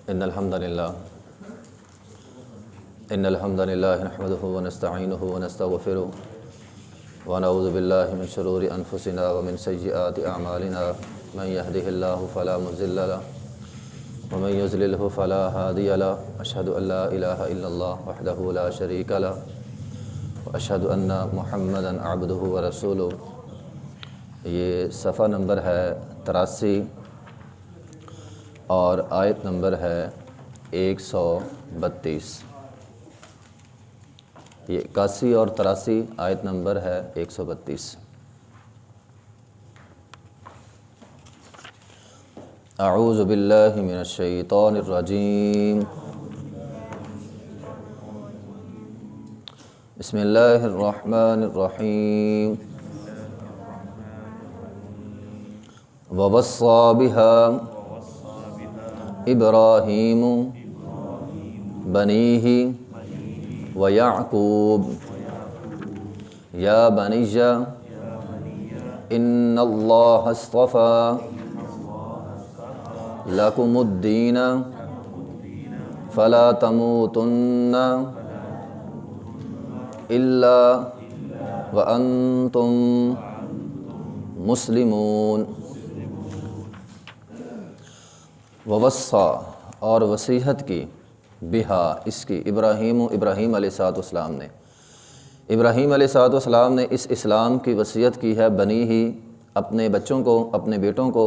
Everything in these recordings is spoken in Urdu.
إن الحمد لله نحمده ونستعينه ونستغفره ونعوذ بالله من شرور أنفسنا ومن سيئات أعمالنا من يهده الله فلا مضل له ومن يضلله فلا هادي له أشهد أن لا إله إلا الله وحده لا شريك له وأشهد أن محمدا عبده ورسوله۔ یہ صفحہ نمبر ہے 83 اور آیت نمبر ہے 132۔ یہ 81 اور 83 آیت نمبر ہے 132۔ اعوذ باللہ من الشیطان الرجیم، بسم اللہ الرحمن الرحیم۔ ووصى بها إبراهيم بنيه ويعقوب يا بني إن الله اصطفى لكم الدين فلا تموتن إلا وأنتم مسلمون۔ ووصّا اور وصیحت کی، بہا اس کی، ابراہیم علیہ السلام نے، ابراہیم علیہ السلام نے اس اسلام کی وصیت کی ہے، بنی ہی اپنے بچوں کو، اپنے بیٹوں کو،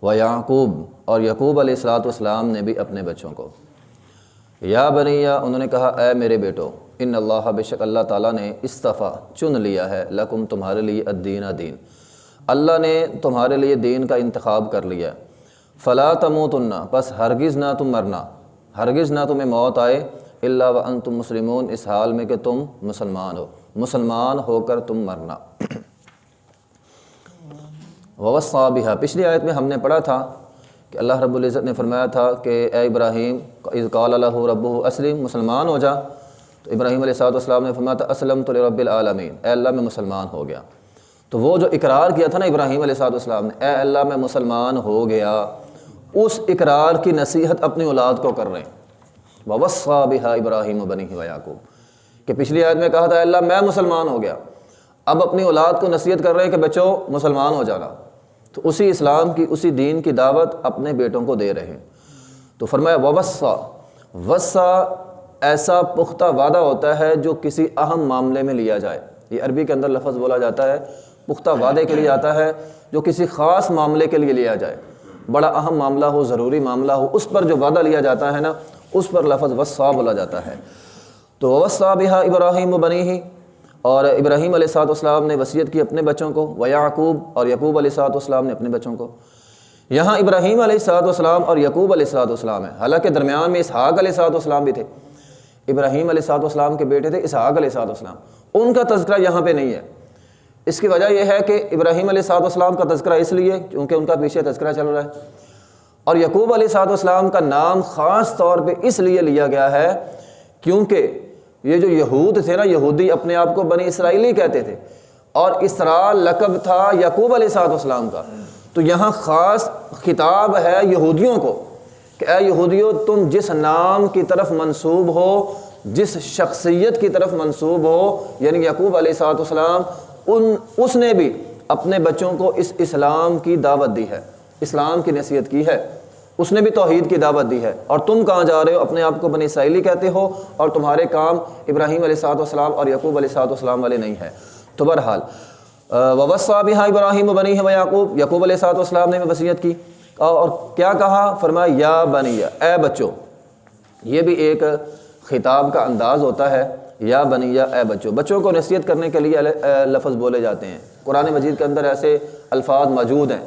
و یعقوب اور یعقوب علیہ السلام نے بھی اپنے بچوں کو۔ یا بنیہ انہوں نے کہا اے میرے بیٹو، ان اللہ بے شک اللہ تعالیٰ نے اصطفیٰ چن لیا ہے، لکم تمہارے لیے الدین دین، اللہ نے تمہارے لیے دین کا انتخاب کر لیا، فلا تموتن پس ہرگز نہ تم مرنا، ہرگز نہ تمہیں موت آئے، الا وانتم مسلمون اس حال میں کہ تم مسلمان ہو، مسلمان ہو کر تم مرنا۔ ووصّا بہا پچھلی آیت میں ہم نے پڑھا تھا کہ اللہ رب العزت نے فرمایا تھا کہ اے ابراہیم اذ قال له ربه اسلم، مسلمان ہو جا، تو ابراہیم علیہ السلام نے فرمایا تھا اسلمت لرب العالمین، اے اللہ میں مسلمان ہو گیا۔ تو وہ جو اقرار کیا تھا نا ابراہیم علیہ السلام نے، اے اللہ میں مسلمان ہو گیا، اس اقرار کی نصیحت اپنی اولاد کو کر رہے ہیں۔ ووصّا بہا ابراہیم بنیہ ویعقوب، کہ پچھلی آیت میں کہا تھا اللہ میں مسلمان ہو گیا، اب اپنی اولاد کو نصیحت کر رہے ہیں کہ بچوں مسلمان ہو جانا، تو اسی اسلام کی، اسی دین کی دعوت اپنے بیٹوں کو دے رہے ہیں۔ تو فرمایا ووصّا، وصّا ایسا پختہ وعدہ ہوتا ہے جو کسی اہم معاملے میں لیا جائے، یہ عربی کے اندر لفظ بولا جاتا ہے، پختہ وعدے کے لیے آتا ہے جو کسی خاص معاملے کے لیے لیا جائے، بڑا اہم معاملہ ہو، ضروری معاملہ ہو، اس پر جو وعدہ لیا جاتا ہے نا، اس پر لفظ وصّا بولا جاتا ہے۔ تو ووصّا بہا ابراہیم بنیہ، اور ابراہیم علیہ السلام نے وصیت کی اپنے بچوں کو، ویعقوب اور یعقوب علیہ السلام نے اپنے بچوں کو۔ یہاں ابراہیم علیہ السلام اور یعقوب علیہ السلام ہے، حالانکہ درمیان میں اسحاق علیہ السلام بھی تھے، ابراہیم علیہ السلام کے بیٹے تھے اسحاق علیہ السلام، ان کا تذکرہ یہاں پہ نہیں ہے۔ اس کی وجہ یہ ہے کہ ابراہیم علیہ السلام کا تذکرہ اس لیے کیونکہ ان کا پیچھے تذکرہ چل رہا ہے، اور یعقوب علیہ السلام کا نام خاص طور پہ اس لیے لیا گیا ہے کیونکہ یہ جو یہود تھے نا، یہودی اپنے آپ کو بنی اسرائیلی کہتے تھے، اور اسرا لقب تھا یعقوب علیہ السلام کا، تو یہاں خاص خطاب ہے یہودیوں کو کہ اے یہودیوں، تم جس نام کی طرف منسوب ہو، جس شخصیت کی طرف منسوب ہو، یعنی یعقوب علیہ السلام، اس نے بھی اپنے بچوں کو اس اسلام کی دعوت دی ہے، اسلام کی نصیحت کی ہے، اس نے بھی توحید کی دعوت دی ہے، اور تم کہاں جا رہے ہو؟ اپنے آپ کو بنی اسرائیلی کہتے ہو، اور تمہارے کام ابراہیم علیہ السلام اور یعقوب علیہ السلام والے نہیں ہے۔ تو بہرحال ووصّا بہا ابراہیم بنیہ ویعقوب، یعقوب علیہ السلام نے بھی وصیت کی، اور کیا کہا؟ فرمایا یا بنیہ، اے بچوں، یہ بھی ایک خطاب کا انداز ہوتا ہے، یا بنیہ اے بچوں، بچوں کو نصیحت کرنے کے لیے لفظ بولے جاتے ہیں، قرآن مجید کے اندر ایسے الفاظ موجود ہیں۔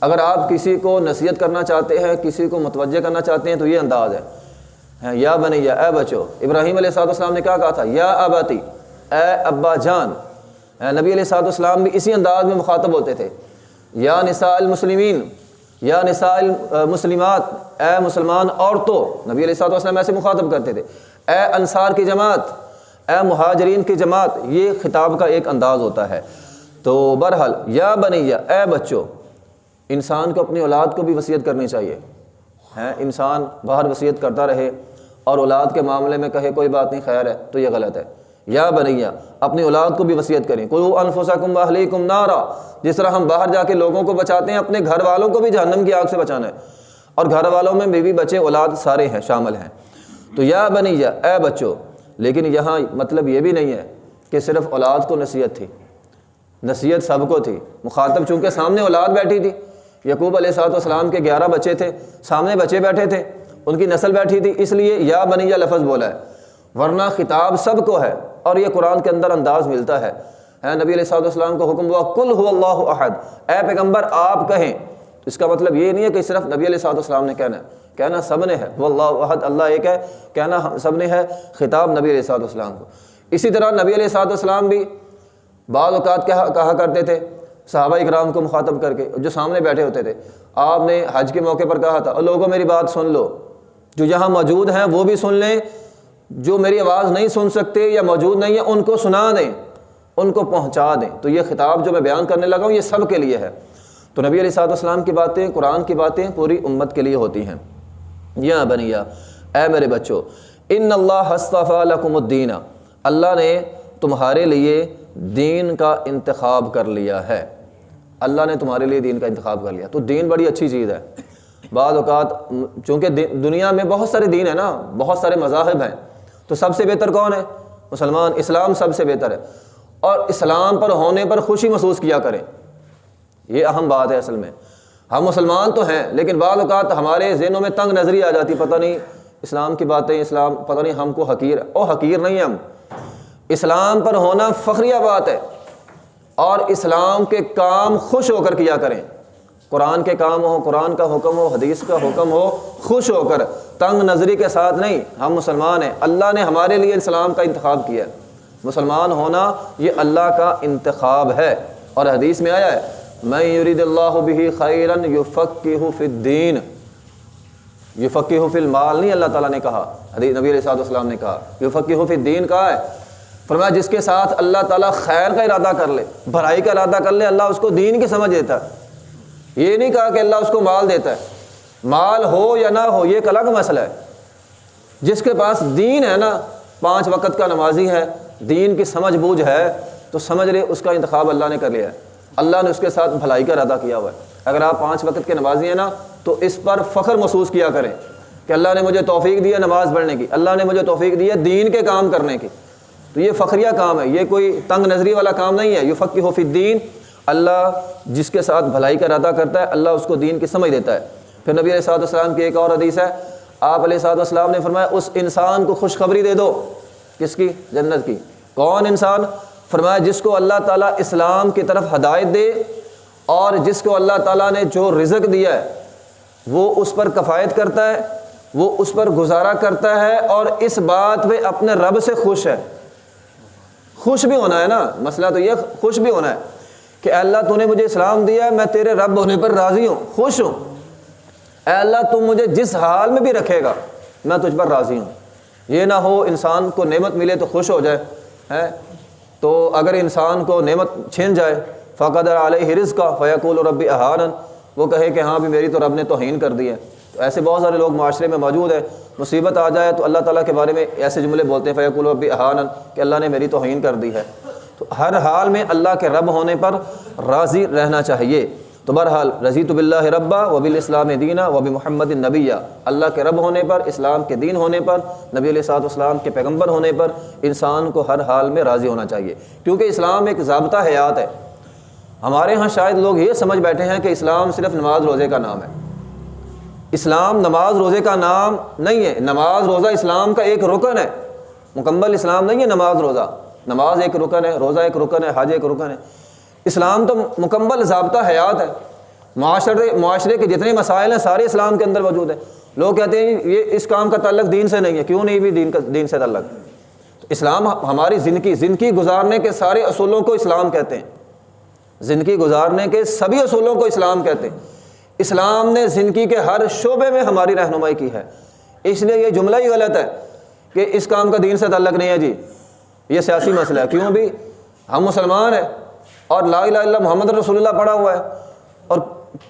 اگر آپ کسی کو نصیحت کرنا چاہتے ہیں، کسی کو متوجہ کرنا چاہتے ہیں، تو یہ انداز ہے، یا بنیہ اے بچوں۔ ابراہیم علیہ السلام نے کیا کہا تھا؟ یا اباتی، اے ابا جان۔ نبی علیہ السلام بھی اسی انداز میں مخاطب ہوتے تھے، یا نساء المسلمین، یا نساء المسلمات، اے مسلمان عورتوں، نبی علیہ السلام ایسے مخاطب کرتے تھے، اے انصار کی جماعت، اے مہاجرین کی جماعت، یہ خطاب کا ایک انداز ہوتا ہے۔ تو بہرحال یا بنیہ اے بچوں، انسان کو اپنی اولاد کو بھی وصیت کرنی چاہیے، انسان باہر وصیت کرتا رہے اور اولاد کے معاملے میں کہے کوئی بات نہیں خیر ہے، تو یہ غلط ہے۔ یا بنیہ، اپنی اولاد کو بھی وصیت کریں، قوا انفسکم واہلیکم نارا، جس طرح ہم باہر جا کے لوگوں کو بچاتے ہیں، اپنے گھر والوں کو بھی جہنم کی آگ سے بچانا ہے، اور گھر والوں میں بیوی بچے اولاد سارے ہیں، شامل ہیں۔ تو یا بنیہ، اے بچوں، لیکن یہاں مطلب یہ بھی نہیں ہے کہ صرف اولاد کو نصیحت تھی، نصیحت سب کو تھی۔ مخاطب چونکہ سامنے اولاد بیٹھی تھی، یعقوب علیہ السلام کے 11 بچے تھے، سامنے بچے بیٹھے تھے، ان کی نسل بیٹھی تھی، اس لیے یا بنیہ لفظ بولا ہے، ورنہ خطاب سب کو ہے، اور یہ قرآن کے اندر انداز ملتا ہے۔ نبی علیہ السلام کو حکم ہوا قل هو اللہ احد، اے پیغمبر آپ کہیں۔ اس کا مطلب یہ نہیں ہے کہ صرف نبی علیہ السلام نے کہنا سب نے ہے، وہ اللہ احد، اللہ ایک ہے، کہنا سب نے ہے، خطاب نبی علیہ السلام کو۔ اسی طرح نبی علیہ السلام بھی بعض اوقات کہا کرتے تھے صحابہ اکرام کو مخاطب کر کے، جو سامنے بیٹھے ہوتے تھے، آپ نے حج کے موقع پر کہا تھا لوگوں میری بات سن لو، جو یہاں موجود ہیں وہ بھی سن لیں، جو میری آواز نہیں سن سکتے یا موجود نہیں ہیں ان کو سنا دیں، ان کو پہنچا دیں۔ تو یہ خطاب جو میں بیان کرنے لگا ہوں یہ سب کے لیے ہے۔ تو نبی علیہ السلام کی باتیں، قرآن کی باتیں پوری امت کے لیے ہوتی ہیں۔ یا بنیہ، اے میرے بچوں، ان اللہ اصطفیٰ لکم الدین، اللہ نے تمہارے لیے دین کا انتخاب کر لیا ہے، اللہ نے تمہارے لیے دین کا انتخاب کر لیا۔ تو دین بڑی اچھی چیز ہے۔ بعض اوقات چونکہ دنیا میں بہت سارے دین ہیں نا، بہت سارے مذاہب ہیں، تو سب سے بہتر کون ہے؟ مسلمان، اسلام سب سے بہتر ہے، اور اسلام پر ہونے پر خوشی محسوس کیا کریں، یہ اہم بات ہے۔ اصل میں ہم مسلمان تو ہیں، لیکن بعض اوقات ہمارے ذہنوں میں تنگ نظری آ جاتی، پتہ نہیں اسلام کی باتیں، اسلام پتہ نہیں ہم کو حقیر ہے۔ او حقیر نہیں ہے ہم، اسلام پر ہونا فخریہ بات ہے، اور اسلام کے کام خوش ہو کر کیا کریں، قرآن کے کام ہو، قرآن کا حکم ہو، حدیث کا حکم ہو، خوش ہو کر، تنگ نظری کے ساتھ نہیں۔ ہم مسلمان ہیں، اللہ نے ہمارے لیے اسلام کا انتخاب کیا ہے، مسلمان ہونا یہ اللہ کا انتخاب ہے، اور حدیث میں آیا ہے من یرید اللہ بہ خیرا یفقہہ فی الدین، یفقہہ فی المال نہیں اللہ تعالیٰ نے کہا، حدیث نبی علیہ السلام نے کہا، یفقہہ فی الدین کہا ہے، فرمایا جس کے ساتھ اللہ تعالیٰ خیر کا ارادہ کر لے، بھلائی کا ارادہ کر لے، اللہ اس کو دین کی سمجھ دیتا ہے۔ یہ نہیں کہا کہ اللہ اس کو مال دیتا ہے، مال ہو یا نہ ہو یہ ایک الگ مسئلہ ہے۔ جس کے پاس دین ہے نا، 5 وقت کا نمازی ہے، دین کی سمجھ بوجھ ہے، تو سمجھ لے اس کا انتخاب اللہ نے کر لیا ہے، اللہ نے اس کے ساتھ بھلائی کا ارادہ کیا ہوا ہے۔ اگر آپ 5 وقت کے نمازی ہیں نا تو اس پر فخر محسوس کیا کریں کہ اللہ نے مجھے توفیق دی ہے نماز پڑھنے کی، اللہ نے مجھے توفیق دی ہے دین کے کام کرنے کی۔ تو یہ فخریہ کام ہے، یہ کوئی تنگ نظری والا کام نہیں ہے۔ یفقہہ فی الدین، اللہ جس کے ساتھ بھلائی کا ارادہ کرتا ہے اللہ اس کو دین کی سمجھ دیتا ہے۔ پھر نبی علیہ السلام کی ایک اور حدیث ہے، آپ علیہ السلام نے فرمایا اس انسان کو خوشخبری دے دو، کس کی؟ جنت کی۔ کون انسان؟ فرمایا جس کو اللہ تعالیٰ اسلام کی طرف ہدایت دے، اور جس کو اللہ تعالیٰ نے جو رزق دیا ہے وہ اس پر کفایت کرتا ہے، وہ اس پر گزارا کرتا ہے، اور اس بات پہ اپنے رب سے خوش ہے۔ خوش بھی ہونا ہے نا، مسئلہ تو یہ خوش بھی ہونا ہے کہ اے اللہ تو نے مجھے اسلام دیا ہے، میں تیرے رب ہونے پر راضی ہوں، خوش ہوں۔ اے اللہ تم مجھے جس حال میں بھی رکھے گا میں تجھ پر راضی ہوں۔ یہ نہ ہو انسان کو نعمت ملے تو خوش ہو جائے ہے، تو اگر انسان کو نعمت چھن جائے فقدر علیہ رزقا فیقول ربی اہانن، وہ کہے کہ ہاں بھی میری تو رب نے توہین کر دی ہے۔ تو ایسے بہت سارے لوگ معاشرے میں موجود ہیں، مصیبت آ جائے تو اللہ تعالیٰ کے بارے میں ایسے جملے بولتے ہیں فیقول ربی اہانن، کہ اللہ نے میری توہین کر دی ہے۔ تو ہر حال میں اللہ کے رب ہونے پر راضی رہنا چاہیے۔ تو بہرحال رضیت باللہ ربا وبالاسلام دینا وبمحمد نبیہ، اللہ کے رب ہونے پر، اسلام کے دین ہونے پر، نبی علیہ السلام کے پیغمبر ہونے پر انسان کو ہر حال میں راضی ہونا چاہیے، کیونکہ اسلام ایک ضابطہ حیات ہے۔ ہمارے ہاں شاید لوگ یہ سمجھ بیٹھے ہیں کہ اسلام صرف نماز روزے کا نام ہے۔ اسلام نماز روزے کا نام نہیں ہے، نماز روزہ اسلام کا ایک رکن ہے، مکمل اسلام نہیں ہے نماز روزہ۔ نماز ایک رکن ہے، روزہ ایک رکن ہے، حج ایک رکن ہے۔ اسلام تو مکمل ضابطہ حیات ہے، معاشرے کے جتنے مسائل ہیں سارے اسلام کے اندر موجود ہیں۔ لوگ کہتے ہیں یہ اس کام کا تعلق دین سے نہیں ہے، کیوں نہیں بھی دین سے تعلق؟ اسلام ہماری زندگی گزارنے کے سارے اصولوں کو اسلام کہتے ہیں، زندگی گزارنے کے سبھی اصولوں کو اسلام کہتے ہیں۔ اسلام نے زندگی کے ہر شعبے میں ہماری رہنمائی کی ہے، اس لیے یہ جملہ ہی غلط ہے کہ اس کام کا دین سے تعلق نہیں ہے جی، یہ سیاسی مسئلہ ہے۔ کیوں بھی؟ ہم مسلمان ہیں اور لا الہ الا محمد رسول اللہ پڑھا ہوا ہے، اور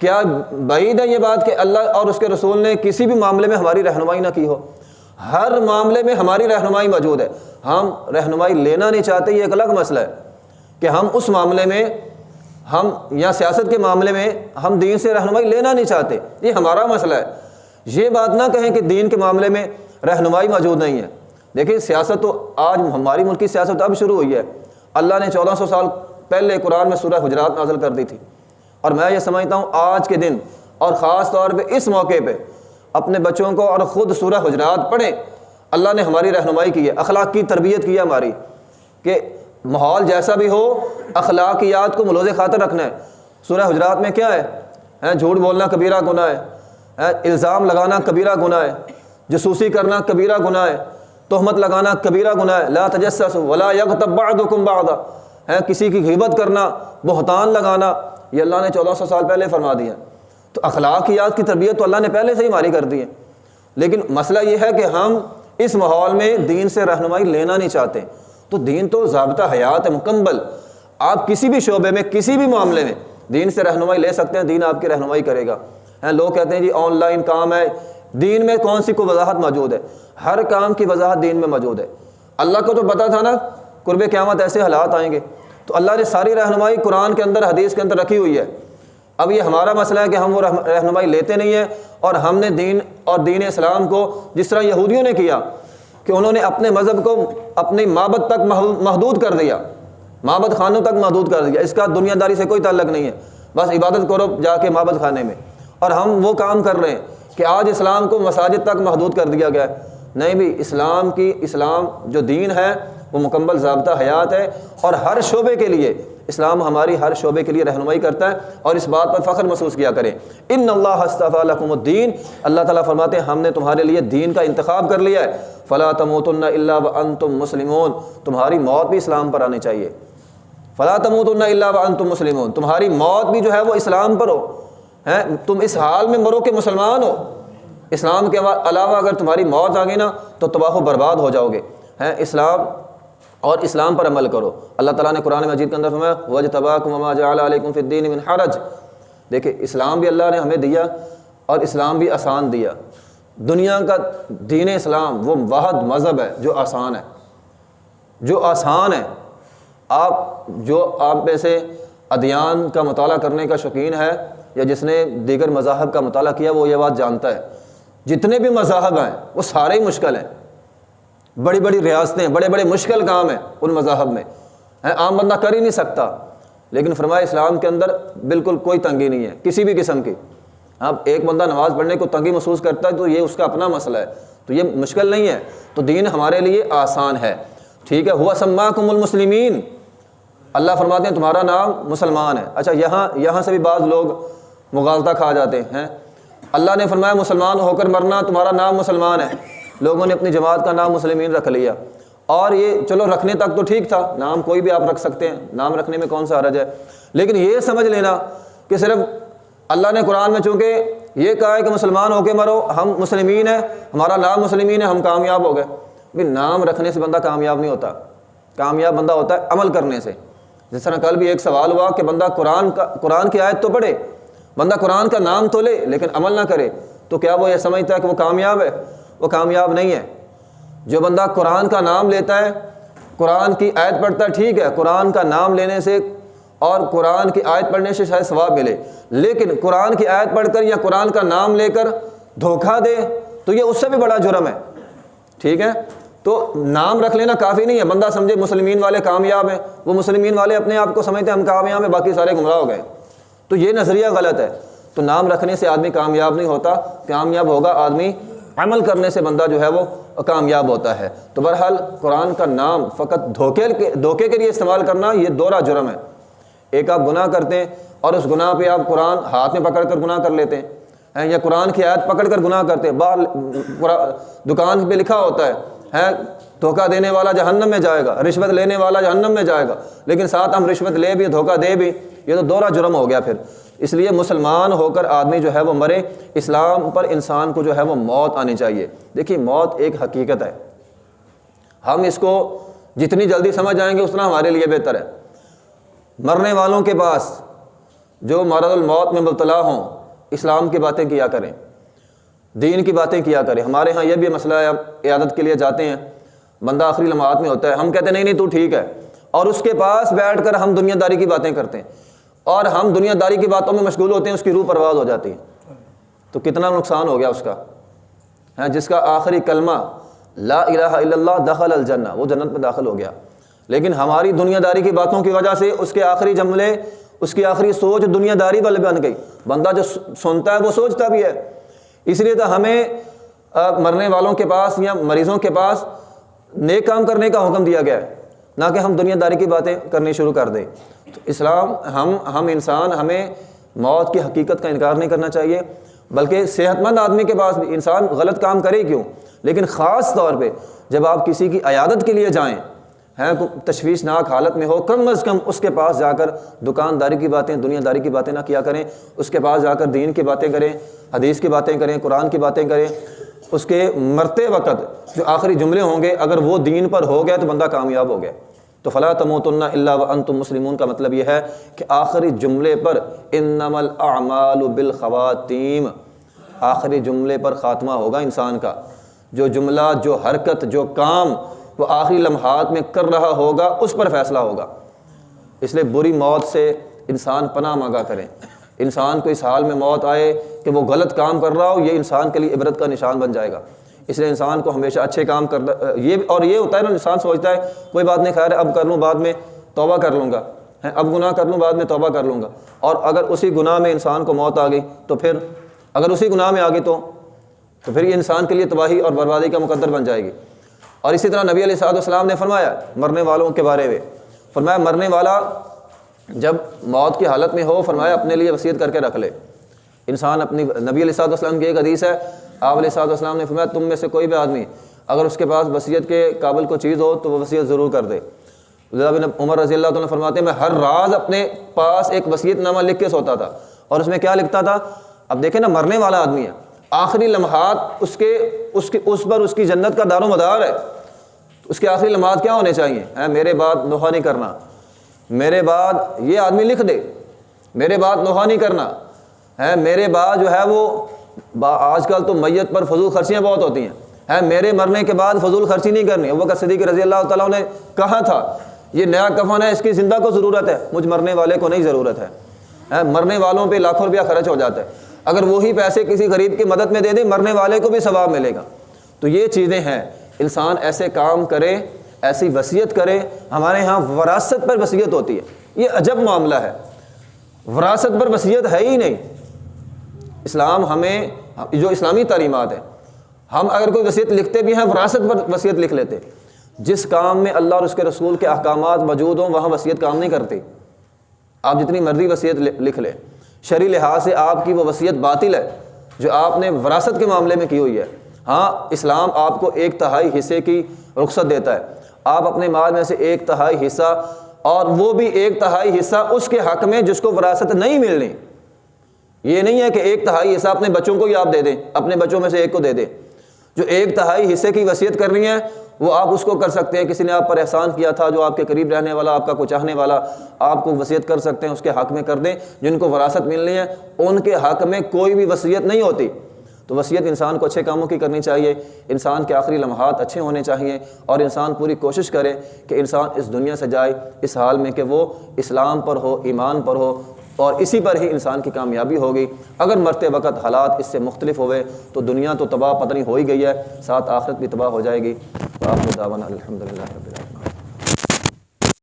کیا بعید ہے یہ بات کہ اللہ اور اس کے رسول نے کسی بھی معاملے میں ہماری رہنمائی نہ کی ہو؟ ہر معاملے میں ہماری رہنمائی موجود ہے. ہم رہنمائی لینا نہیں چاہتے، یہ ایک الگ مسئلہ ہے کہ ہم اس معاملے میں ہم یا سیاست کے معاملے میں ہم دین سے رہنمائی لینا نہیں چاہتے، یہ ہمارا مسئلہ ہے. یہ بات نہ کہیں کہ دین کے معاملے میں رہنمائی موجود نہیں ہے. دیکھیں سیاست تو آج ہماری ملک کی سیاست اب شروع ہوئی ہے. اللہ نے 1400 سال پہلے قرآن میں سورہ حجرات نازل کر دی تھی، اور میں یہ سمجھتا ہوں آج کے دن اور خاص طور پہ اس موقع پہ اپنے بچوں کو اور خود سورہ حجرات پڑھیں. اللہ نے ہماری رہنمائی کی ہے، اخلاق کی تربیت کی ہے ہماری، کہ ماحول جیسا بھی ہو اخلاقیات کو ملوز خاطر رکھنا ہے. سورہ حجرات میں کیا ہے؟ جھوٹ بولنا کبیرہ گناہ ہے، الزام لگانا کبیرہ گناہ ہے، جاسوسی کرنا کبیرہ گناہ ہے، تہمت لگانا کبیرہ گناہ ہے. لا تجسسوا ولا یغتب بعضکم بعضا، کسی کی غیبت کرنا، بہتان لگانا، یہ اللہ نے 1400 سال پہلے فرما دیا. تو اخلاقیات کی تربیت تو اللہ نے پہلے سے ہی ہماری کر دی ہے. لیکن مسئلہ یہ ہے کہ ہم اس ماحول میں دین سے رہنمائی لینا نہیں چاہتے. تو دین تو ضابطہ حیات ہے مکمل. آپ کسی بھی شعبے میں کسی بھی معاملے میں دین سے رہنمائی لے سکتے ہیں، دین آپ کی رہنمائی کرے گا. لوگ کہتے ہیں جی آن لائن کام ہے، دین میں کون سی کوئی وضاحت موجود ہے؟ ہر کام کی وضاحت دین میں موجود ہے. اللہ کو تو پتہ تھا نا قرب قیامت ایسے حالات آئیں گے، تو اللہ نے ساری رہنمائی قرآن کے اندر حدیث کے اندر رکھی ہوئی ہے. اب یہ ہمارا مسئلہ ہے کہ ہم وہ رہنمائی لیتے نہیں ہیں، اور ہم نے دین اور دین اسلام کو جس طرح یہودیوں نے کیا کہ انہوں نے اپنے مذہب کو اپنی معبد تک محدود کر دیا، معبد خانوں تک محدود کر دیا. اس کا دنیا داری سے کوئی تعلق نہیں ہے، بس عبادت کرو جا کے معبد خانے میں. اور ہم وہ کام کر رہے ہیں کہ آج اسلام کو مساجد تک محدود کر دیا گیا ہے. نہیں بھی، اسلام جو دین ہے وہ مکمل ضابطہ حیات ہے، اور ہر شعبے کے لیے اسلام ہماری ہر شعبے کے لیے رہنمائی کرتا ہے. اور اس بات پر فخر محسوس کیا کریں، ان اللہ اصطفیٰ لکم الدین، اللہ تعالیٰ فرماتے ہیں ہم نے تمہارے لیے دین کا انتخاب کر لیا ہے. فلا تموتن الا وانتم مسلمون، تمہاری موت بھی اسلام پر آنی چاہیے. فلا تموتن الا وانتم مسلمون، تمہاری موت بھی جو ہے وہ اسلام پر ہو. تم اس حال میں مرو کہ مسلمان ہو. اسلام کے علاوہ اگر تمہاری موت آ گئی نا تو تباہ و برباد ہو جاؤ گے. اسلام اور اسلام پر عمل کرو. اللہ تعالیٰ نے قرآن مجید کے اندر فرمایا وَاجْتَبَاكُمْ وَمَا جَعَلَ عَلَيْكُمْ فِي الدِّينِ مِنْ حَرَجٍ. دیکھیں اسلام بھی اللہ نے ہمیں دیا، اور اسلام بھی آسان دیا. دنیا کا دین اسلام وہ واحد مذہب ہے جو آسان ہے، جو آسان ہے. آپ میں سے ادیان کا مطالعہ کرنے کا شوقین ہے، یا جس نے دیگر مذاہب کا مطالعہ کیا، وہ یہ بات جانتا ہے جتنے بھی مذاہب ہیں وہ سارے ہی مشکل ہیں. بڑی بڑی ریاستیں، بڑے بڑے مشکل کام ہیں ان مذاہب میں، عام بندہ کر ہی نہیں سکتا. لیکن فرمایا اسلام کے اندر بالکل کوئی تنگی نہیں ہے کسی بھی قسم کی. اب ایک بندہ نماز پڑھنے کو تنگی محسوس کرتا ہے تو یہ اس کا اپنا مسئلہ ہے، تو یہ مشکل نہیں ہے. تو دین ہمارے لیے آسان ہے. ٹھیک ہے، ہوا سماکم المسلمین، اللہ فرماتے ہیں تمہارا نام مسلمان ہے. اچھا یہاں سے بھی بعض لوگ مغالطہ کھا جاتے ہیں. اللہ نے فرمایا مسلمان ہو کر مرنا، تمہارا نام مسلمان ہے. لوگوں نے اپنی جماعت کا نام مسلمین رکھ لیا، اور یہ چلو رکھنے تک تو ٹھیک تھا، نام کوئی بھی آپ رکھ سکتے ہیں، نام رکھنے میں کون سا حرج ہے. لیکن یہ سمجھ لینا کہ صرف اللہ نے قرآن میں چونکہ یہ کہا ہے کہ مسلمان ہو کے مرو، ہم مسلمین ہیں، ہمارا نام مسلمین ہے، ہم کامیاب ہو گئے. بھی نام رکھنے سے بندہ کامیاب نہیں ہوتا. کامیاب بندہ ہوتا ہے عمل کرنے سے. جس طرح کل بھی ایک سوال ہوا کہ بندہ قرآن کی آیت تو پڑھے، بندہ قرآن کا نام تو لے لیکن عمل نہ کرے، تو کیا وہ یہ سمجھتا ہے کہ وہ کامیاب ہے؟ وہ کامیاب نہیں ہے. جو بندہ قرآن کا نام لیتا ہے، قرآن کی آیت پڑھتا ہے، ٹھیک ہے، قرآن کا نام لینے سے اور قرآن کی آیت پڑھنے سے شاید ثواب ملے، لیکن قرآن کی آیت پڑھ کر یا قرآن کا نام لے کر دھوکہ دے تو یہ اس سے بھی بڑا جرم ہے. ٹھیک ہے، تو نام رکھ لینا کافی نہیں ہے. بندہ سمجھے مسلمین والے کامیاب ہیں، وہ مسلمین والے اپنے آپ کو سمجھتے ہیں ہم کامیاب ہیں، باقی سارے گمراہ ہو گئے. تو یہ نظریہ غلط ہے. تو نام رکھنے سے آدمی کامیاب نہیں ہوتا، کامیاب ہوگا آدمی عمل کرنے سے، بندہ جو ہے وہ کامیاب ہوتا ہے. تو بہرحال قرآن کا نام فقط دھوکے کے لیے استعمال کرنا یہ دوہرا جرم ہے. ایک آپ گناہ کرتے ہیں اور اس گناہ پہ آپ قرآن ہاتھ میں پکڑ کر گناہ کر لیتے ہیں، یا قرآن کی آیت پکڑ کر گناہ کرتے ہیں. باہر دکان پہ لکھا ہوتا ہے دھوکہ دینے والا جہنم میں جائے گا، رشوت لینے والا جہنم میں جائے گا، لیکن ساتھ ہم رشوت لے بھی دھوکہ دے بھی، یہ تو دوہرا جرم ہو گیا پھر. اس لیے مسلمان ہو کر آدمی جو ہے وہ مرے، اسلام پر انسان کو جو ہے وہ موت آنی چاہیے. دیکھیے موت ایک حقیقت ہے، ہم اس کو جتنی جلدی سمجھ جائیں گے اتنا ہمارے لیے بہتر ہے. مرنے والوں کے پاس جو مرض الموت میں مبتلا ہوں اسلام کی باتیں کیا کریں، دین کی باتیں کیا کریں۔ ہمارے ہاں یہ بھی مسئلہ ہے، عیادت کے لیے جاتے ہیں، بندہ آخری لمحات میں ہوتا ہے، ہم کہتے ہیں نہیں تو ٹھیک ہے، اور اس کے پاس بیٹھ کر ہم دنیا داری کی باتیں کرتے ہیں، اور ہم دنیا داری کی باتوں میں مشغول ہوتے ہیں، اس کی روح پرواز ہو جاتی ہے، تو کتنا نقصان ہو گیا اس کا۔ جس کا آخری کلمہ لا الہ الا اللہ دخل الجنہ، وہ جنت میں داخل ہو گیا، لیکن ہماری دنیا داری کی باتوں کی وجہ سے اس کے آخری جملے، اس کی آخری سوچ دنیا داری والے بن گئی۔ بندہ جو سنتا ہے وہ سوچتا بھی ہے۔ اس لیے تو ہمیں مرنے والوں کے پاس یا مریضوں کے پاس نیک کام کرنے کا حکم دیا گیا ہے، نہ کہ ہم دنیا داری کی باتیں کرنی شروع کر دیں۔ تو اسلام ہم انسان، ہمیں موت کی حقیقت کا انکار نہیں کرنا چاہیے، بلکہ صحت مند آدمی کے پاس بھی انسان غلط کام کرے کیوں، لیکن خاص طور پہ جب آپ کسی کی عیادت کے لیے جائیں، تشویشناک حالت میں ہو، کم از کم اس کے پاس جا کر دکانداری کی باتیں، دنیا داری کی باتیں نہ کیا کریں، اس کے پاس جا کر دین کی باتیں کریں، حدیث کی باتیں کریں، قرآن کی باتیں کریں۔ اس کے مرتے وقت جو آخری جملے ہوں گے اگر وہ دین پر ہو گئے تو بندہ کامیاب ہو گیا۔ تو فلا تموتن الا وانتم مسلمون کا مطلب یہ ہے کہ آخری جملے پر انما الاعمال بالخواتیم، آخری جملے پر خاتمہ ہوگا انسان کا۔ جو جملہ، جو حرکت، جو کام وہ آخری لمحات میں کر رہا ہوگا اس پر فیصلہ ہوگا۔ اس لیے بری موت سے انسان پناہ مانگا کریں۔ انسان کو اس حال میں موت آئے کہ وہ غلط کام کر رہا ہو، یہ انسان کے لیے عبرت کا نشان بن جائے گا۔ اس لیے انسان کو ہمیشہ اچھے کام کرنا، یہ ہوتا ہے نا، انسان سوچتا ہے کوئی بات نہیں، خیر اب کر لوں، بعد میں توبہ کر لوں گا، اب گناہ کر لوں، بعد میں توبہ کر لوں گا، اور اگر اسی گناہ میں انسان کو موت آ گئی تو پھر اگر اسی گناہ میں آ گئی تو پھر یہ انسان کے لیے تباہی اور بربادی کا مقدر بن جائے گی۔ اور اسی طرح نبی علیہ الصلوۃ والسلام نے فرمایا مرنے والوں کے بارے میں، فرمایا مرنے والا جب موت کی حالت میں ہو، فرمایا اپنے لیے وصیت کر کے رکھ لے۔ انسان اپنی، نبی علیہ الصلوۃ والسلام کی ایک حدیث ہے، آپ علیہ الصلوۃ والسلام نے فرمایا تم میں سے کوئی بھی آدمی اگر اس کے پاس وصیت کے قابل کوئی چیز ہو تو وہ وصیت ضرور کر دے۔ عبداللہ بن عمر رضی اللہ تعالیٰ فرماتے ہیں میں ہر رات اپنے پاس ایک وصیت نامہ لکھ کے سوتا تھا، اور اس میں کیا لکھتا تھا؟ اب دیکھیں نا، مرنے والا آدمی ہے، آخری لمحات اس پر اس کی جنت کا دار و مدار ہے، اس کے آخری لمحات کیا ہونے چاہیے؟ میرے بعد نوحہ نہیں کرنا، میرے بعد، یہ آدمی لکھ دے میرے بعد نوحہ نہیں کرنا ہے، میرے بعد جو ہے وہ آج کل تو میت پر فضول خرچیاں بہت ہوتی ہیں، میرے مرنے کے بعد فضول خرچی نہیں کرنی۔ ابوبکر صدیق رضی اللہ تعالیٰ نے کہا تھا یہ نیا کفن ہے، اس کی زندہ کو ضرورت ہے، مجھ مرنے والے کو نہیں ضرورت ہے۔ مرنے والوں پہ لاکھوں روپیہ خرچ ہو جاتا ہے، اگر وہی پیسے کسی غریب کی مدد میں دے دیں مرنے والے کو بھی ثواب ملے گا۔ تو یہ چیزیں ہیں، انسان ایسے کام کرے، ایسی وصیت کرے۔ ہمارے ہاں وراثت پر وصیت ہوتی ہے، یہ عجب معاملہ ہے، وراثت پر وصیت ہے ہی نہیں۔ اسلام ہمیں جو اسلامی تعلیمات ہیں، ہم اگر کوئی وصیت لکھتے بھی ہیں وراثت پر وصیت لکھ لیتے۔ جس کام میں اللہ اور اس کے رسول کے احکامات موجود ہوں وہاں وصیت کام نہیں کرتی۔ آپ جتنی مرضی وصیت لکھ لیں، شرعی لحاظ سے آپ کی وہ وصیت باطل ہے جو آپ نے وراثت کے معاملے میں کی ہوئی ہے۔ ہاں، اسلام آپ کو 1/3 حصے کی رخصت دیتا ہے، آپ اپنے مال میں سے 1/3 حصہ، اور وہ بھی 1/3 حصہ اس کے حق میں جس کو وراثت نہیں ملنی۔ یہ نہیں ہے کہ 1/3 حصہ اپنے بچوں کو ہی آپ دے دیں، اپنے بچوں میں سے ایک کو دے دیں۔ جو 1/3 حصے کی وصیت کرنی ہے وہ آپ اس کو کر سکتے ہیں، کسی نے آپ پر احسان کیا تھا، جو آپ کے قریب رہنے والا، آپ کا کوئی چاہنے والا، آپ کو وصیت کر سکتے ہیں، اس کے حق میں کر دیں۔ جن کو وراثت ملنی ہے ان کے حق میں کوئی بھی وصیت نہیں ہوتی۔ تو وصیت انسان کو اچھے کاموں کی کرنی چاہیے، انسان کے آخری لمحات اچھے ہونے چاہیے، اور انسان پوری کوشش کرے کہ انسان اس دنیا سے جائے اس حال میں کہ وہ اسلام پر ہو، ایمان پر ہو، اور اسی پر ہی انسان کی کامیابی ہوگی۔ اگر مرتے وقت حالات اس سے مختلف ہوئے تو دنیا تو تباہ پتہ نہیں ہو ہی گئی ہے، ساتھ آخرت بھی تباہ ہو جائے گی۔ وآخر دعوانا الحمدللہ رب العالمین۔